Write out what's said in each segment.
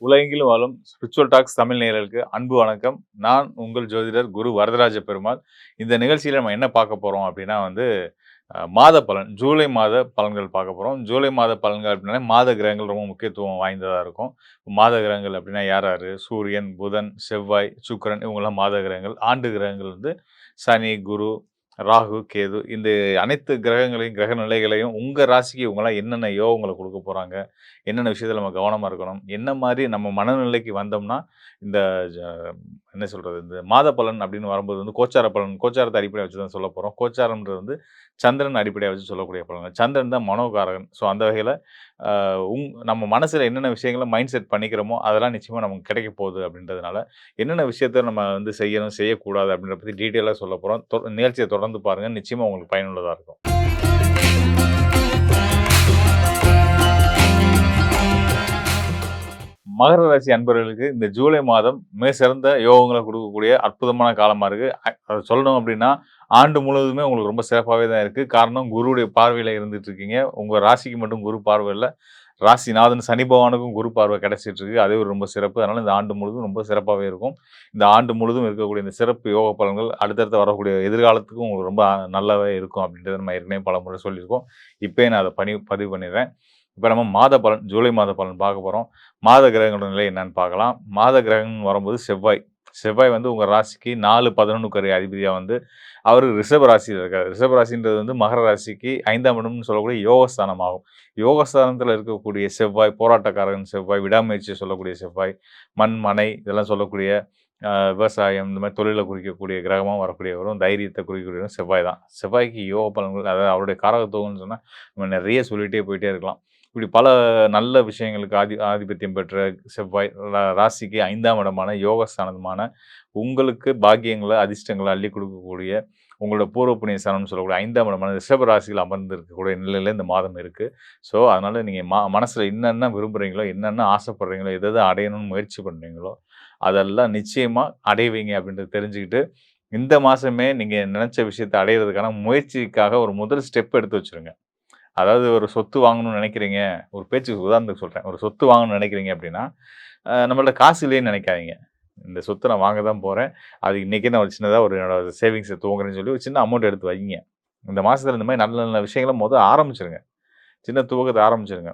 உலகெங்கிலும் வாழும் spiritual tax Tamil நேயர்களுக்கு அன்பு வணக்கம். நான் உங்கள் ஜோதிடர் குரு வரதராஜ பெருமாள். இந்த நிகழ்ச்சியில நம்ம என்ன பார்க்க போறோம் அப்படின்னா வந்து, மாத பலன். ஜூலை மாத பலன்கள் பார்க்க போறோம். ஜூலை மாத பலன்கள் அப்படின்னாலே மாத கிரகங்கள் ரொம்ப முக்கியத்துவம் வாய்ந்ததா இருக்கும். மாத கிரகங்கள் அப்படின்னா யார் யாரு? சூரியன், புதன், செவ்வாய், சுக்கிரன் இவங்கலாம் மாத கிரகங்கள். ஆண்டு கிரகங்கள் வந்து சனி, குரு, ராகு, கேது இந்த அனைத்து கிரகங்களையும், கிரக நிலைகளையும் உங்க ராசிக்கு இவங்கலாம் என்னென்ன யோகங்கள குடுக்க போறாங்க? என்னென்ன விஷயத்துல நம்ம கவனமா இருக்கணும்? என்ன மாரி நம்ம மனநிலைக்கு வந்தோம்னா, இந்த ஜ என்ன சொல்றது? இந்த மாத பலன் அப்படின்னு வரும்போது வந்து கோச்சார பலன், கோச்சாரத்த அடிப்படையா வச்சு தான் சொல்லப் போறோம். கோச்சாரம்ன்றது வந்து சந்திரன் அடிப்படையா வச்சு சொல்லக்கூடிய பலன்கள். சந்திரன் தான் மனோகாரகன். ஸோ அந்த வகையில அ நம்ம மனசுல என்னென்ன விஷயங்கள மைண்ட் செட் பண்ணிக்கிறோமோ, அதெல்லாம் நிச்சயமா நமக்கு கிடைக்கப் போகுது அப்படின்றதுனால, என்னென்ன விஷயத்த நம்ம வந்து செய்யணும், செய்யக்கூடாது அப்படின்றத பத்தி டீட்டெயிலா சொல்லப் போறோம். நிகழ்ச்சிய தொடர்ந்து பாருங்க. நிச்சயமா உங்களுக்கு பயனுள்ளதா இருக்கும். மகர ராசி அன்பர்களுக்கு இந்த ஜூலை மாதம் மிகச்சிறந்த யோகங்கள குடுக்கக்கூடிய அற்புதமான காலமா இருக்கு. அத சொல்லணும் அப்டின்னா, ஆண்டு முழுவதுமே உங்களுக்கு ரொம்ப சிறப்பாவே தான் இருக்கு. காரணம் குருவுடைய பார்வையில இருந்துட்டு இருக்கீங்க. உங்க ராசிக்கு மட்டும் குரு பார்வை இல்ல. ராசிநாதன் சனி பகவானுக்கும் குரு பார்வை கிடைச்சிட்டு இருக்கு. அது ஒரு ரொம்ப சிறப்பு. அதனால இந்த ஆண்டு முழுவதும் ரொம்ப சிறப்பாவே இருக்கும். இந்த ஆண்டு முழுவதும் இருக்கக்கூடிய இந்த சிறப்பு யோக பலன்கள் அடுத்தடுத்து வரக்கூடிய எதிர்காலத்துக்கும் உங்களுக்கு ரொம்ப நல்லாவே இருக்கும் அப்டின்றத நம்ம ஏற்கனவே பலமுறை சொல்லியிருக்கோம். இப்பயே நான் அத பதிவு பண்ணிடுறேன். இப்ப நம்ம மாத பலன், ஜூலை மாத பலன் பார்க்க போறோம். மாத கிரகங்களோட நிலை என்னன்னு பார்க்கலாம். மாத கிரகம்னு வரும்போது செவ்வாய். செவ்வாய் வந்து உங்க ராசிக்கு 4, 11க்கு அதிபதியா வந்து அவரு ரிஷப ராசியில இருக்காரு. ரிஷப ராசின்றது வந்து மகர ராசிக்கு 5ஆம் இடம்னு சொல்லக்கூடிய யோகஸ்தானம் ஆகும். யோகஸ்தானத்தில இருக்கக்கூடிய செவ்வாய், போராட்டக்காரகன் செவ்வாய், விடாமுயற்சிய சொல்லக்கூடிய செவ்வாய், மண், மனை இதெல்லாம் சொல்லக்கூடிய விவசாயம் இந்த மாரி தொழில குறிக்கக்கூடிய கிரகமா வரக்கூடியவரும், தைரியத்த குறிக்கக்கூடியவரும் செவ்வாய் தான். செவ்வாய்க்கு யோக பலன்கள் அதாவது அவருடைய காரகத்துவம்னு சொன்னா, நம்ம நெறைய சொல்லிட்டே போயிட்டே இருக்கலாம். இப்படி பல நல்ல விஷயங்களுக்கு ஆதிபத்தியம் பெற்ற செவ்வாய் ராசிக்கு 5ஆம் இடமான யோகஸ்தானமான உங்களுக்கு பாக்கியங்கள, அதிர்ஷ்டங்கள அள்ளிக் குடுக்கக்கூடிய உங்களோட பூர்வ புண்ணிய ஸ்தானம்னு சொல்லக்கூடிய 5ஆம் இடமான ரிஷப ராசியில அமர்ந்து இருக்கக்கூடிய நிலையில இந்த மாதம் இருக்கு. ஸோ, அதனால நீங்க மனசுல என்னென்ன விரும்புறீங்களோ, என்னென்ன ஆசைப்படுறீங்களோ, எத எத அடையணும்னு முயற்சி பண்றீங்களோ, அதெல்லாம் நிச்சயமா அடைவீங்க அப்படின்றத தெரிஞ்சுக்கிட்டு, இந்த மாசமே நீங்க நெனச்ச விஷயத்த அடையறதுக்கான முயற்சிக்காக ஒரு முதல் ஸ்டெப் எடுத்து வச்சுருங்க. அதாவது ஒரு சொத்து வாங்கணும்னு நெனைக்கிறீங்க. ஒரு பேச்சுக்கு உதாரணத்துக்கு சொல்றேன். ஒரு சொத்து வாங்கணும்னு நெனைக்கிறீங்க அப்டின்னா, நம்மள்ட்ட காசு இல்லைன்னு நெனைக்காதீங்க. இந்த சொத்த நான் வாங்க தான் போறேன். அது இன்னைக்கே நான் ஒரு சின்னதா ஒரு என்னோட சேவிங்ஸ துவங்குறேன்னு சொல்லி ஒரு சின்ன அமௌண்ட் எடுத்து வைங்க. இந்த மாசத்துல இந்த மாரி நல்ல நல்ல விஷயங்கள ஆரம்பிச்சுருங்க. சின்ன துவக்கத்த ஆரம்பிச்சுருங்க.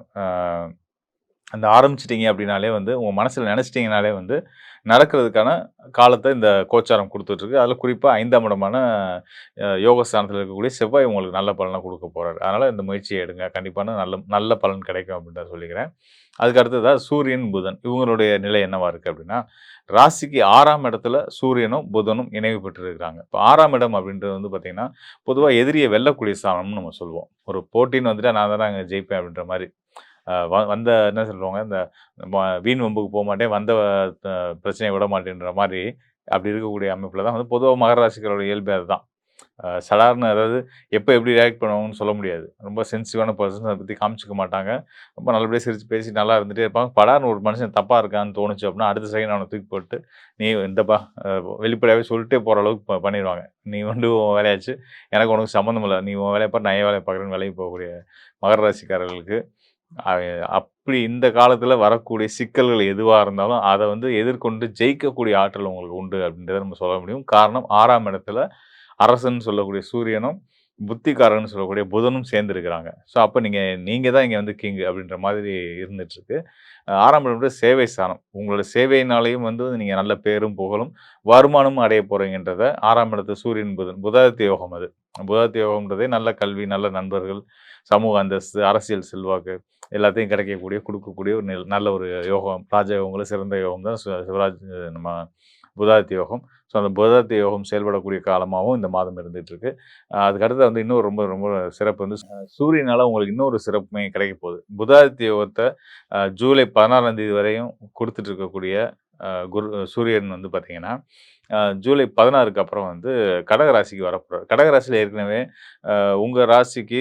அந்த ஆரம்பிச்சுட்டீங்க அப்டின்னாலே வந்து, உங்க மனசுல நெனச்சிட்டீங்கனாலே வந்து, நடக்கிறதுக்கான காலத்த இந்த கோச்சாரம் குடுத்துட்டுருக்கு. அதுல குறிப்பா 5ஆம் இடமான யோகஸ்தானத்துல இருக்கக்கூடிய செவ்வாய் உங்களுக்கு நல்ல பலன குடுக்க போறாரு. அதனால இந்த முயற்சிய எடுங்க. கண்டிப்பான நல்ல நல்ல பலன் கிடைக்கும் அப்டின்னு தான் சொல்லிக்கிறேன். அதுக்கு அடுத்ததா சூரியன், புதன் இவங்களுடைய நிலை என்னவா இருக்கு அப்டின்னா, ராசிக்கு 6ஆம் இடத்துல சூரியனும், புதனும் இணைவு பெற்றிருக்கிறாங்க. இப்ப 6ஆம் இடம் அப்டின்றது வந்து பார்த்தீங்கன்னா, பொதுவா எதிரிய வெல்லக்கூடிய ஸ்தானம்னு நம்ம சொல்லுவோம். ஒரு போட்டின்னு வந்துட்டா நான் தானே அங்க ஜெயிப்பேன் அப்டின்ற மாரி. வந்த என்ன சொல்லுவாங்க, இந்த வீண் வம்புக்கு போமாட்டேன், வந்த த பிரச்சனைய விடமாட்டேன்ற மாரி, அப்படி இருக்கக்கூடிய அமைப்புல தான் வந்து பொதுவா மகர ராசிக்காரோட இயல்பே அதுதான். சடார்ன்னு அதாவது எப்ப எப்படி ரியாக்ட் பண்ணுவாங்கன்னு சொல்ல முடியாது. ரொம்ப சென்சிட்டிவான பெர்சன் அத பத்தி காமிச்சுக்க மாட்டாங்க. ரொம்ப நல்லபடியா சிரிச்சு பேசி நல்லா இருந்துட்டே இருப்பாங்க. படார்ன்னு ஒரு மனுஷன் தப்பா இருக்கான்னு தோணுச்சு அப்படின்னா, அடுத்த செகண்ட் அவன தூக்கி போட்டு, "நீ இந்தப்பா" வெளிப்படையாவே சொல்லிட்டே போற அளவுக்கு பண்ணிருவாங்க. "நீ வந்து உன் வேலையாச்சு. எனக்கு உனக்கு சம்மந்தம் இல்ல. நீ உன் வேலைய பாரு, நான் என் வேலைய பார்க்குறேன்னு" விலகி போகக்கூடிய மகர ராசிக்காரர்களுக்கு அ அப்படி இந்த காலத்துல வரக்கூடிய சிக்கல்கள் எதுவா இருந்தாலும், அத வந்து எதிர்கொண்டு ஜெயிக்கக்கூடிய ஆற்றல் உங்களுக்கு உண்டு அப்படின்றத நம்ம சொல்ல முடியும். காரணம் 6ஆம் இடத்துல அரசன்னு சொல்லக்கூடிய சூரியனும், புத்திக்காரன்னு சொல்லக்கூடிய புதனும் சேர்ந்திருக்கிறாங்க. ஸோ அப்ப நீங்க நீங்க தான் இங்க வந்து கிங் அப்படின்ற மாதிரி இருந்துட்டுருக்கு. 6ஆம் இடம் வந்து சேவை ஸ்தானம். உங்களோட சேவையினாலேயும் வந்து நீங்க நல்ல பேரும், புகழும், வருமானமும் அடைய போறீங்கன்றத 6ஆம் இடத்து சூரியன், புதன் புதாதித்ய யோகம் அது. புதாதித்ய யோகம்ன்றதே நல்ல கல்வி, நல்ல நண்பர்கள், சமூக அந்தஸ்து, அரசியல் செல்வாக்கு எல்லாத்தையும் கிடைக்கக்கூடிய, குடுக்கக்கூடிய ஒரு நல்ல ஒரு யோகம். ராஜயோகங்களும் சிறந்த யோகம் தான் சிவராஜ் நம்ம புதாதித்ய யோகம். ஸோ அந்த புதாதித்ய யோகம் செயல்படக்கூடிய காலமாவும் இந்த மாதம் இருந்துட்டுருக்கு. அதுக்கு அடுத்து வந்து இன்னும் ரொம்ப ரொம்ப சிறப்பு வந்து சூரியனால உங்களுக்கு இன்னொரு சிறப்புமே கிடைக்க போகுது. புதாதித்ய யோகத்த ஜூலை 16ஆம் தேதி வரையும் குடுத்துட்டு இருக்கக்கூடிய குரு சூரியன் வந்து பார்த்தீங்கன்னா, ஜூலை 16க்கு அப்புறம் வந்து கடக ராசிக்கு வரப்போறாரு. கடக ராசியில ஏற்கனவே உங்க ராசிக்கு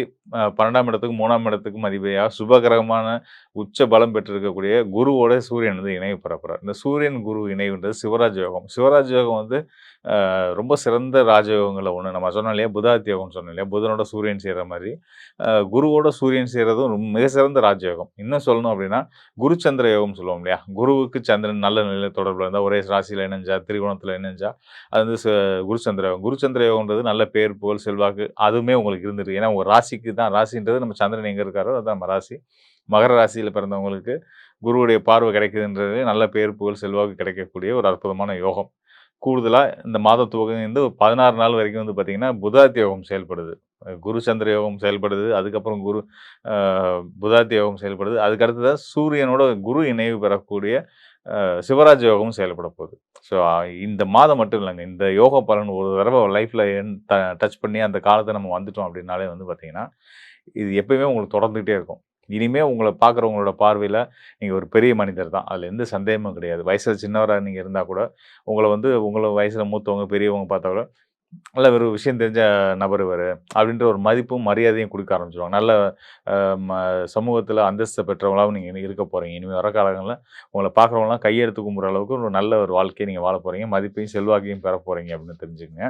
12ஆம் இடத்துக்கும், 3ஆம் இடத்துக்கும் அதிபதியா சுபகிரகமான உச்ச பலம் பெற்றிருக்கக்கூடிய குருவோட சூரியன் வந்து இணைவு பெற போறார். இந்த சூரியன், குரு இணைவுன்றது சிவராஜ் யோகம். சிவராஜ் யோகம் வந்து ரொம்ப சிறந்த ராஜயோகங்கள்ல ஒண்ணு. நம்ம சொன்னோம் இல்லையா? புதாத்தி யோகம்னு சொன்னோம் இல்லையா? புதனோட சூரியன் சேர்ற மாரி, குருவோட சூரியன் சேர்றதும் மிக சிறந்த ராஜயோகம். இன்னும் சொல்லணும் அப்படின்னா, குரு சந்திர யோகம்னு சொல்லுவோம் இல்லையா? குருவுக்கு சந்திரன் நல்ல நிலையில தொடர்புல இருந்தா, ஒரே ராசியில இணைஞ்சா, திரிகோணத்தில இணைஞ்சா, அது வந்து குரு சந்திர யோகம். குரு சந்திர யோகம்ன்றது நல்ல பேர், புகழ், செல்வாக்கு அதுவுமே உங்களுக்கு இருந்திருக்கு. ஏன்னா, உங்க ராசிக்கு தான் ராசின்றது நம்ம சந்திரன் எங்க இருக்காரோ, அதுதான் நம்ம ராசி. மகர ராசியில பிறந்தவங்களுக்கு குருவுடைய பார்வை கிடைக்குதுன்றது நல்ல பேர், புகழ், செல்வாக்கு கிடைக்கக்கூடிய ஒரு அற்புதமான யோகம். கூடுதலா இந்த மாத துவக்கம் வந்து 16 நாள் வரைக்கும் வந்து பார்த்தீங்கன்னா, புதாத்தி யோகம் செயல்படுது. குரு சந்திர யோகம் செயல்படுது. அதுக்கப்புறம் குரு அ புதாத்தி யோகம் செயல்படுது. அதுக்கு அடுத்ததா சூரியனோட குரு இணைவு பெறக்கூடிய சிவராஜ் யோகமும் செயல்பட போகுது. ஸோ இந்த மாதம் மட்டும் இல்லங்க. இந்த யோக பலன் ஒரு தடவ லைஃப்ல டச் பண்ணி அந்த காலத்த நம்ம வந்துட்டோம் அப்டின்னாலே வந்து பார்த்தீங்கன்னா, இது எப்பயுமே உங்களுக்கு தொடர்ந்துகிட்டே இருக்கும். இனிமே உங்கள பார்க்குறவங்களோட பார்வையில நீங்க ஒரு பெரிய மனிதர் தான். அதுல எந்த சந்தேகமும் கிடையாது. வயசுல சின்னவரா நீங்க இருந்தா கூட, உங்கள வந்து உங்கள வயசுல மூத்தவங்க, பெரியவங்க பார்த்தா கூட நல்ல ஒரு விஷயம் தெரிஞ்ச நபர் இவரு. அப்படின்ற ஒரு மதிப்பும், மரியாதையும் குடுக்க ஆரம்பிச்சுருவாங்க. நல்ல அ ம சமூகத்தில அந்தஸ்து பெற்றவங்களாவும் நீங்க இருக்க போறீங்க. இனிமே வர காலங்கள்ல உங்கள பார்க்குறவங்கலாம் கையெடுத்து கும்புற அளவுக்கு ஒரு நல்ல ஒரு வாழ்க்கைய நீங்க வாழ போறீங்க. மதிப்பையும், செல்வாக்கையும் பெற போறீங்க அப்படின்னு தெரிஞ்சுக்கங்க.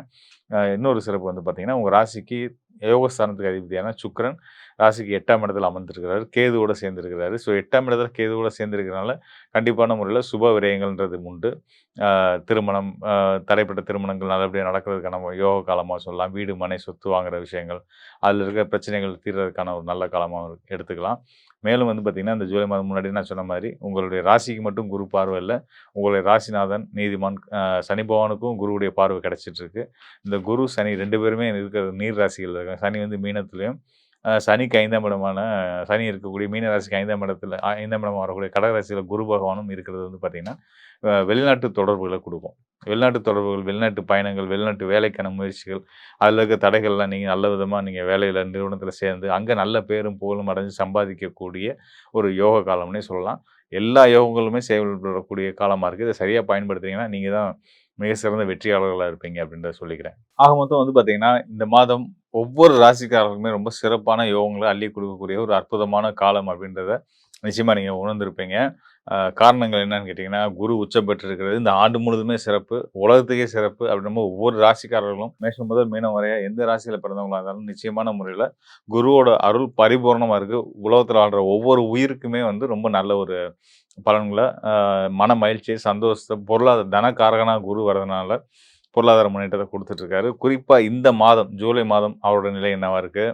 இன்னொரு சிறப்பு வந்து பார்த்தீங்கன்னா, உங்க ராசிக்கு யோகஸ்தானத்துக்கு அதிபதியான சுக்கிரன் ராசிக்கு 8ஆம் இடத்துல அமர்ந்திருக்கிறாரு. கேதுவோட சேர்ந்திருக்கிறாரு. ஸோ 8ஆம் இடத்துல கேதுவோட சேர்ந்திருக்கிறனால, கண்டிப்பான முறையில சுப விரயங்கள்ன்றது உண்டு. திருமணம், தடைப்பட்ட திருமணங்கள் நல்லபடியா நடக்கிறதுக்கான யோக காலமா சொல்லலாம். வீடு, மனை, சொத்து வாங்குற விஷயங்கள், அதில இருக்கிற பிரச்சனைகள் தீர்றதுக்கான ஒரு நல்ல காலமா எடுத்துக்கலாம். மேலும் வந்து பார்த்தீங்கன்னா, இந்த ஜூலை மாதம் முன்னாடி நான் சொன்ன மாரி, உங்களுடைய ராசிக்கு மட்டும் குரு பார்வை இல்ல. உங்களுடைய ராசிநாதன், நீதிமான் சனி பகவானுக்கும் குருவுடைய பார்வை கிடைச்சிட்டு இருக்கு. இந்த குரு, சனி 2 பேருமே இருக்கிற நீர் ராசிகள்ல இருக்காங்க. சனி வந்து மீனத்திலயும், சனிக்கு 5ஆம் இடமான சனி இருக்கக்கூடிய மீன ராசிக்கு 5ஆம் இடத்துல 5ஆம் இடமா வரக்கூடிய கடக ராசியில குரு பகவானும் இருக்கிறது வந்து பார்த்தீங்கன்னா, வெளிநாட்டு தொடர்புகள குடுக்கும். வெளிநாட்டு தொடர்புகள், வெளிநாட்டு பயணங்கள், வெளிநாட்டு வேலைக்கான முயற்சிகள், அதில இருக்க தடைகள்லாம் நீங்க நல்ல விதமா நீங்க வேலையில நிறுவனத்தில சேர்ந்து, அங்க நல்ல பேரும், புகழும் அடைஞ்சு சம்பாதிக்கக்கூடிய ஒரு யோக காலம்னே சொல்லலாம். எல்லா யோகங்களுமே செயல்படக்கூடிய காலமா இருக்கு. இத சரியா பயன்படுத்துனீங்கன்னா, நீங்க தான் மிக சிறந்த வெற்றியாளர்களா இருப்பீங்க அப்படின்றத சொல்லிக்கிறேன். ஆக மொத்தம் வந்து பார்த்தீங்கன்னா, இந்த மாதம் ஒவ்வொரு ராசிக்காரர்களுக்குமே ரொம்ப சிறப்பான யோகங்கள அள்ளி குடுக்கக்கூடிய ஒரு அற்புதமான காலம் அப்படின்றத நிச்சயமா நீங்க உணர்ந்திருப்பீங்க. காரணங்கள் என்னன்னு கேட்டீங்கன்னா, குரு உச்சம் பெற்றிருக்கிறது. இந்த ஆண்டு முழுவதுமே சிறப்பு. உலகத்துக்கே சிறப்பு. அப்படின்னும்போது ஒவ்வொரு ராசிக்காரர்களும் மேஷம் முதல் மீனம் வரைய எந்த ராசியில பிறந்தவங்களா இருந்தாலும் நிச்சயமான முறையில குருவோட அருள் பரிபூரணமா இருக்கு. உலகத்துல வாழ்ற ஒவ்வொரு உயிருக்குமே வந்து ரொம்ப நல்ல ஒரு பலன்கள, மன மகிழ்ச்சி, சந்தோஷத்த, பொருளாதார தனகாரகனா குரு வரதுனால பொருளாதார முன்னேற்றத்த குடுத்துட்டு இருக்காரு. குறிப்பா இந்த மாதம், ஜூலை மாதம் அவரோட நிலை என்னவா இருக்கு?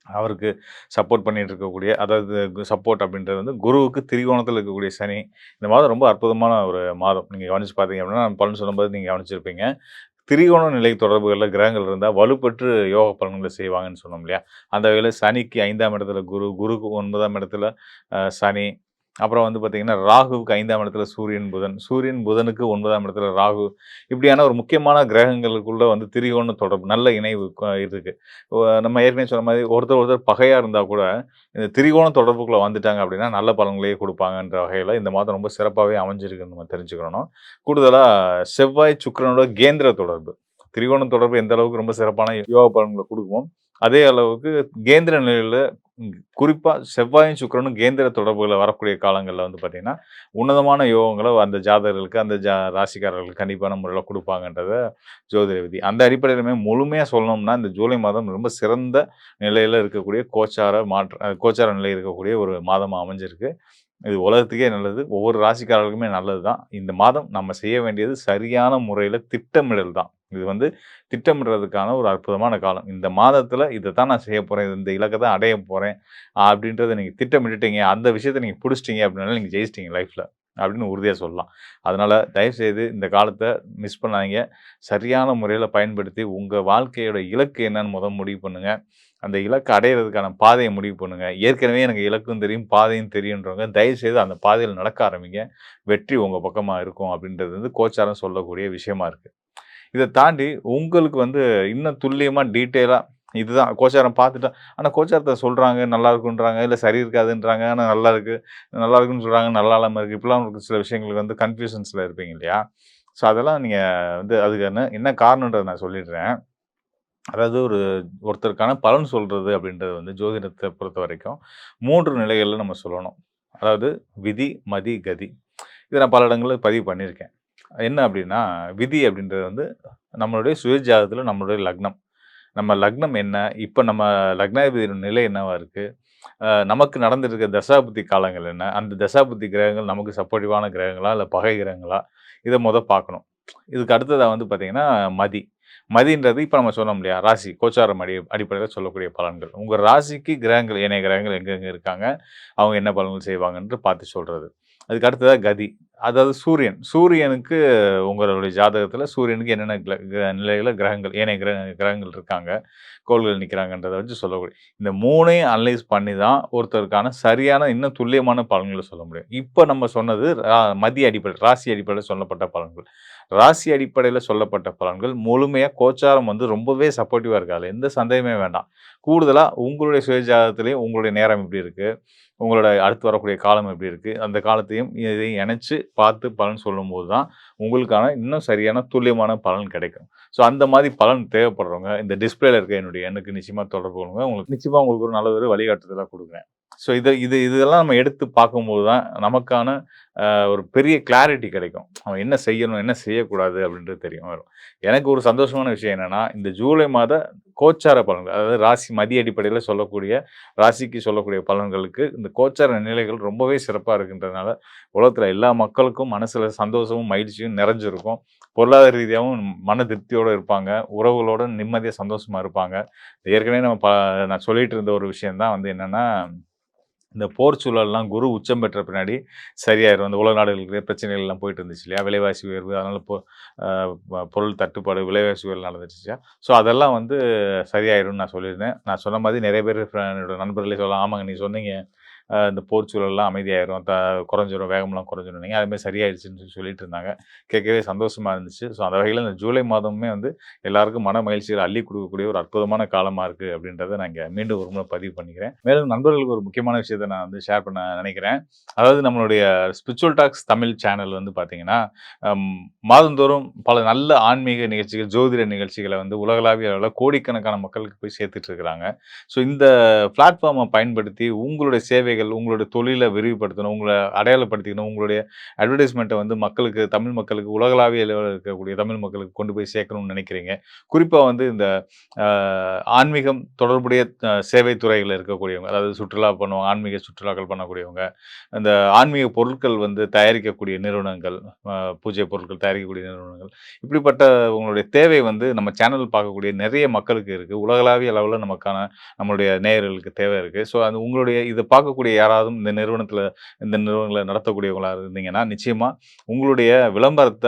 அவருக்கு சப்போர்ட் பண்ணிட்டு இருக்கக்கூடிய அதாவது சப்போர்ட் அப்படின்றது வந்து குருவுக்கு திரிகோணத்தில இருக்கக்கூடிய சனி. இந்த மாதம் ரொம்ப அற்புதமான ஒரு மாதம். நீங்க கவனிச்சு பார்த்தீங்க அப்படின்னா, நான் பலன் சொல்லும்போது நீங்க கவனிச்சிருப்பீங்க. திரிகோண நிலை தொடர்புகள்ல கிரகங்கள் இருந்தா வலுப்பெற்று யோக பலன்கள செய்வாங்கன்னு சொன்னோம் இல்லையா? அந்த வகையில சனிக்கு 5ஆம் இடத்துல குரு, குருக்கு 9ஆம் இடத்துல சனி. அப்புறம் வந்து பார்த்தீங்கன்னா, ராகுவுக்கு 5ஆம் இடத்துல சூரியன், புதன். சூரியன், புதனுக்கு 9ஆம் இடத்துல ராகு. இப்படியான ஒரு முக்கியமான கிரகங்களுக்குள்ள வந்து திரிகோண தொடர்பு, நல்ல இணைவு இருக்கு. நம்ம ஏற்கனவே சொன்ன மாரி ஒருத்தர், ஒருத்தர் பகையா இருந்தா கூட, இந்த திரிகோண தொடர்புக்குள்ள வந்துட்டாங்க அப்படின்னா, நல்ல பலன்களையே குடுப்பாங்கன்ற வகையில இந்த மாதம் ரொம்ப சிறப்பாவே அமைஞ்சிருக்குன்னு நம்ம தெரிஞ்சுக்கிறணும். கூடுதலா செவ்வாய், சுக்கிரனோட கேந்திர தொடர்பு. திரிகோண தொடர்பு எந்த அளவுக்கு ரொம்ப சிறப்பான யோக பலன்கள குடுக்குமோ, அதே அளவுக்கு கேந்திர நிலையில குறிப்பா செவ்வாயும், சுக்கிரனும் கேந்திர தொடர்புல வரக்கூடிய காலங்கள்ல வந்து பார்த்தீங்கன்னா, உன்னதமான யோகங்கள அந்த ஜாதகர்களுக்கு, அந்த ராசிக்காரர்களுக்கு கண்டிப்பான முறையில குடுப்பாங்கன்றத ஜோதிட விதி. அந்த அடிப்படையிலுமே முழுமையா சொல்லணும்னா, இந்த ஜூலை மாதம் ரொம்ப சிறந்த நிலையில இருக்கக்கூடிய கோச்சார நிலை இருக்கக்கூடிய ஒரு மாதமா அமைஞ்சிருக்கு. இது உலகத்துக்கே நல்லது. ஒவ்வொரு ராசிக்காரர்களுக்குமே நல்லது தான். இந்த மாதம் நம்ம செய்ய வேண்டியது சரியான முறையில திட்டமிடல் தான். இது வந்து திட்டமிடுறதுக்கான ஒரு அற்புதமான காலம். இந்த மாதத்துல இதத்தான் நான் செய்ய போறேன். இந்த இலக்க தான் அடைய போறேன். அப்படின்றத நீங்க திட்டமிட்டுட்டீங்க. அந்த விஷயத்த நீங்க புடிச்சிட்டீங்க அப்படின்னாலே நீங்க ஜெயிச்சிட்டீங்க லைஃப்ல. அப்படின்னு உறுதியா சொல்லலாம். அதனால தயவுசெய்து இந்த காலத்த மிஸ் பண்ணாதீங்க. சரியான முறையில பயன்படுத்தி உங்க வாழ்க்கையோட இலக்கு என்னன்னு முடிவு பண்ணுங்க. அந்த இலக்க அடையறதுக்கான பாதைய முடிவு பண்ணுங்க. ஏற்கனவே எனக்கு இலக்கும் தெரியும், பாதையும் தெரியுன்றவங்க, தயவுசெய்து அந்த பாதையில நடக்க ஆரம்பிங்க. வெற்றி உங்க பக்கமா இருக்கும் அப்படின்றது வந்து கோச்சாரம் சொல்லக்கூடிய விஷயமா இருக்கு. இத தாண்டி உங்களுக்கு வந்து இன்னும் துல்லியமா டீட்டெயிலா இதுதான் கோச்சாரம் பார்த்துட்டா ஆனா கோச்சாரத்த சொல்றாங்க, நல்லா இருக்குன்றாங்க, இல்ல சரி இருக்காதுன்றாங்க. ஆனா நல்லா இருக்கு. நல்லா இருக்குன்னு சொல்றாங்க, நல்லா இல்லாம இருக்கு. இப்படிலாம் உங்களுக்கு சில விஷயங்களுக்கு வந்து கன்ஃப்யூஷன்ஸ்ல இருப்பீங்க இல்லையா? ஸோ அதெல்லாம் நீங்க வந்து அதுக்கு என்ன என்ன காரணம்ன்றத நான் சொல்லிடுறேன். அதாவது ஒருத்தருக்கான பலன் சொல்றது அப்படின்றது வந்து ஜோதிடத்த பொறுத்தவரைக்கும் 3 நிலைகள்ல நம்ம சொல்லணும். அதாவது விதி, மதி, கதி. இத நான் பல இடங்கள்ல பதிவு பண்ணியிருக்கேன். என்ன அப்படின்னா, விதி அப்படின்றது வந்து நம்மளுடைய சுய ஜாதகத்துல நம்மளுடைய லக்னம். நம்ம லக்னம் என்ன? இப்ப நம்ம லக்னாதிபதியோட நிலை என்னவா இருக்கு? நமக்கு நடந்துருக்க தசாபுத்தி காலங்கள் என்ன? அந்த தசாபுத்தி கிரகங்கள் நமக்கு சப்போர்ட்டிவான கிரகங்களா? இல்ல பகை கிரகங்களா? இத பார்க்கணும். இதுக்கு அடுத்ததா வந்து பார்த்தீங்கன்னா, மதி. மதின்றது இப்ப நம்ம சொன்னோம் இல்லையா? ராசி, கோச்சாரம் அடிப்படையில சொல்லக்கூடிய பலன்கள். உங்க ராசிக்கு கிரகங்கள், ஏனைய கிரகங்கள் எங்கெங்க இருக்காங்க? அவங்க என்ன பலன்கள் செய்வாங்கன்று பார்த்து சொல்றது. அதுக்கு அடுத்ததா கதி. அதாவது சூரியன். சூரியனுக்கு உங்களுடைய ஜாதகத்துல சூரியனுக்கு என்னென்ன நிலையில கிரகங்கள், ஏனைய கிரகங்கள் இருக்காங்க, கோள்கள் நிக்கிறாங்கன்றத வச்சு சொல்லக்கூடிய இந்த 3யும் அனலைஸ் பண்ணி தான் ஒருத்தருக்கான சரியான, இன்னும் துல்லியமான பலன்கள சொல்ல முடியும். இப்ப நம்ம சொன்னது மதிய அடிப்படை, ராசி அடிப்படையில சொல்லப்பட்ட பலன்கள். ராசி அடிப்படையில சொல்லப்பட்ட பலன்கள் முழுமையா கோச்சாரம் வந்து ரொம்பவே சப்போர்ட்டிவா இருக்கு. அதுல எந்த சந்தேகமே வேண்டாம். கூடுதலா உங்களுடைய சுய ஜாதகத்திலேயும் உங்களுடைய நேரம் எப்படி இருக்கு? உங்களோட அடுத்து வரக்கூடிய காலம் எப்படி இருக்கு? அந்த காலத்தையும் இதையும் இணைச்சு பார்த்து பலன் சொல்லும்போது தான், உங்களுக்கான இன்னும் சரியான துல்லியமான பலன் கிடைக்கும். ஸோ அந்த மாரி பலன் தேவைப்படுறவங்க, இந்த டிஸ்ப்ளேல இருக்க என்னுடைய எண்ணுக்கு நிச்சயமா தொடர்பு கொள்ளுங்க. உங்களுக்கு நிச்சயமா உங்களுக்கு ஒரு நல்ல ஒரு வழிகாட்டுதலா குடுக்குறேன். ஸோ இதெல்லாம் நம்ம எடுத்து பார்க்கும்போது தான், நமக்கான ஒரு பெரிய கிளாரிட்டி கிடைக்கும். அவன் என்ன செய்யணும், என்ன செய்யக்கூடாது அப்படின்றது வரும். எனக்கு ஒரு சந்தோஷமான விஷயம் என்னன்னா, இந்த ஜூலை மாத கோச்சார பலன்கள், அதாவது ராசி மதி அடிப்படையில சொல்லக்கூடிய, ராசிக்கு சொல்லக்கூடிய பலன்களுக்கு இந்த கோச்சார நிலைகள் ரொம்பவே சிறப்பா இருக்கின்றதுனால, உலகத்தில எல்லா மக்களுக்கும் மனசுல சந்தோஷமும், மகிழ்ச்சியும் நிறைஞ்சிருக்கும். பொருளாதார ரீதியாவும் மன திருப்தியோட இருப்பாங்க. உறவுகளோட நிம்மதியா, சந்தோஷமா இருப்பாங்க. ஏற்கனவே நான் சொல்லிட்டு இருந்த ஒரு விஷயம் தான் வந்து என்னன்னா, இந்த போர் சூழல்லாம் குரு உச்சம் பெற்ற பின்னாடி சரியாயிரும். அந்த உலக நாடுகளுக்கு பிரச்சனைகள் எல்லாம் போயிட்டு இருந்துச்சு இல்லையா? விலைவாசி உயர்வு, அதனால அ பொருள் தட்டுப்பாடு, விலைவாசி உயர்வு நடந்துச்சு இல்லையா? ஸோ அதெல்லாம் வந்து சரியாயிரும்னு நான் சொல்லியிருந்தேன். நான் சொன்ன மாதிரி நெறைய பேர் என்னோட நண்பர்களே சொல்லலாம், "ஆமாங்க நீங்க சொன்னீங்க. இந்த போர் சூழல்லாம் அமைதியாயிரும். குறைஞ்சிரும், வேகம்லாம் குறைஞ்சிரும்னீங்க. அதுமாரி சரியாயிடுச்சுன்னு சொல்லிட்டு இருந்தாங்க. கேட்கவே சந்தோஷமா இருந்துச்சு. ஸோ அந்த வகையில இந்த ஜூலை மாதமுமே வந்து எல்லாருக்கும் மன மகிழ்ச்சிகள அள்ளி குடுக்கக்கூடிய ஒரு அற்புதமான காலமா இருக்கு அப்படின்றத நான் இங்க மீண்டும் ஒரு முறை பதிவு பண்ணிக்கிறேன். மேலும் நண்பர்களுக்கு ஒரு முக்கியமான விஷயத்த நான் வந்து ஷேர் பண்ண நினைக்கிறேன். அதாவது நம்மளுடைய ஸ்பிரிச்சுவல் டாக்ஸ் தமிழ் சேனல் வந்து பார்த்தீங்கன்னா, அம் மாதந்தோறும் பல நல்ல ஆன்மீக நிகழ்ச்சிகள், ஜோதிட நிகழ்ச்சிகள வந்து உலகளாவிய அளவுல கோடிக்கணக்கான மக்களுக்கு போய் சேர்த்துட்டு இருக்கிறாங்க. ஸோ இந்த பிளாட்ஃபார்ம பயன்படுத்தி உங்களுடைய சேவைகள், உங்களுடைய தொழில விரிவுபடுத்தணும், உங்கள அடையாளப்படுத்திக்கணும், உங்களுடைய அட்வர்டைஸ்மென்ட்ட வந்து மக்களுக்கு, தமிழ் மக்களுக்கு உலகளாவிய அளவுல இருக்கக்கூடிய தமிழ் மக்களுக்கு கொண்டு போய் சேர்க்கணும்னு நினைக்கிறீங்க. குறிப்பா வந்து இந்த அ ஆன்மீகம் தொடர்புடைய சேவை துறையில இருக்கக்கூடியவங்க, அதாவது சுற்றுலா பண்ணுவாங்க, ஆன்மீக சுற்றுலாக்கள் பண்ணக்கூடியவங்க, அந்த ஆன்மீக பொருட்கள் வந்து தயாரிக்கக்கூடிய நிறுவனங்கள், அ பூஜை பொருட்கள் தயாரிக்கக்கூடிய நிறுவனங்கள், இப்படிப்பட்ட உங்களுடைய தேவை வந்து நம்ம சேனல் பார்க்கக்கூடிய நிறைய மக்களுக்கு இருக்கு. உலகளாவிய அளவுல நம்மளுடைய நேயர்களுக்கு தேவை இருக்கு. ஸோ அது உங்களுடைய இத பார்க்கக்கூடிய யாராவதும் இந்த நிறுவனங்கள நடத்தக்கூடியவங்களா இருந்தீங்கன்னா, நிச்சயமா உங்களுடைய விளம்பரத்த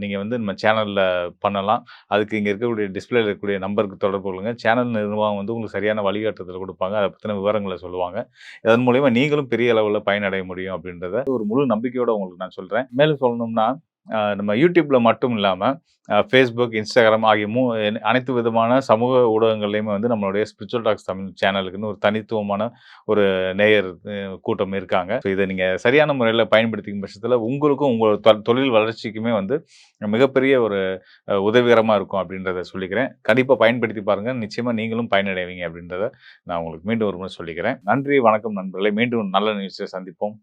நீங்க வந்து நம்ம சேனல்ல பண்ணலாம். அதுக்கு இங்க இருக்கக்கூடிய டிஸ்ப்ளேல இருக்கக்கூடிய நம்பருக்கு தொடர்பு கொள்ளுங்க. சேனல் நிர்வாகம் வந்து உங்களுக்கு சரியான வழிகாட்டுதல் குடுப்பாங்க. அத பத்தின விவரங்கள சொல்லுவாங்க. அதன் மூலியமா நீங்களும் பெரிய அளவுல பயனடைய முடியும் அப்படின்றத ஒரு முழு நம்பிக்கையோட உங்களுக்கு நான் சொல்றேன். மேலும் சொல்லணும்னா, நம்ம YouTubeல மட்டும் இல்லாம, Facebook, Instagram ஆகிய அனைத்து விதமான சமூக ஊடகங்கள்லயுமே வந்து நம்மளுடைய ஸ்பிரிச்சுவல் டாக்ஸ் தமிழ் சேனலுக்குன்னு ஒரு தனித்துவமான ஒரு நேயர் கூட்டம் இருக்காங்க. ஸோ இத நீங்க சரியான முறையில பயன்படுத்திக்கும் பட்சத்தில உங்களுக்கும் உங்களோட தொழில் வளர்ச்சிக்குமே வந்து மிகப்பெரிய ஒரு உதவிகரமா இருக்கும் அப்படின்றத சொல்லிக்கிறேன். கண்டிப்பா பயன்படுத்தி பாருங்க. நிச்சயமா நீங்களும் பயனடைவீங்க அப்படின்றத நான் உங்களுக்கு மீண்டும் ஒரு முறை சொல்லிக்கிறேன். நன்றி, வணக்கம் நண்பர்களே. மீண்டும் நல்ல நிகழ்ச்சியில சந்திப்போம்.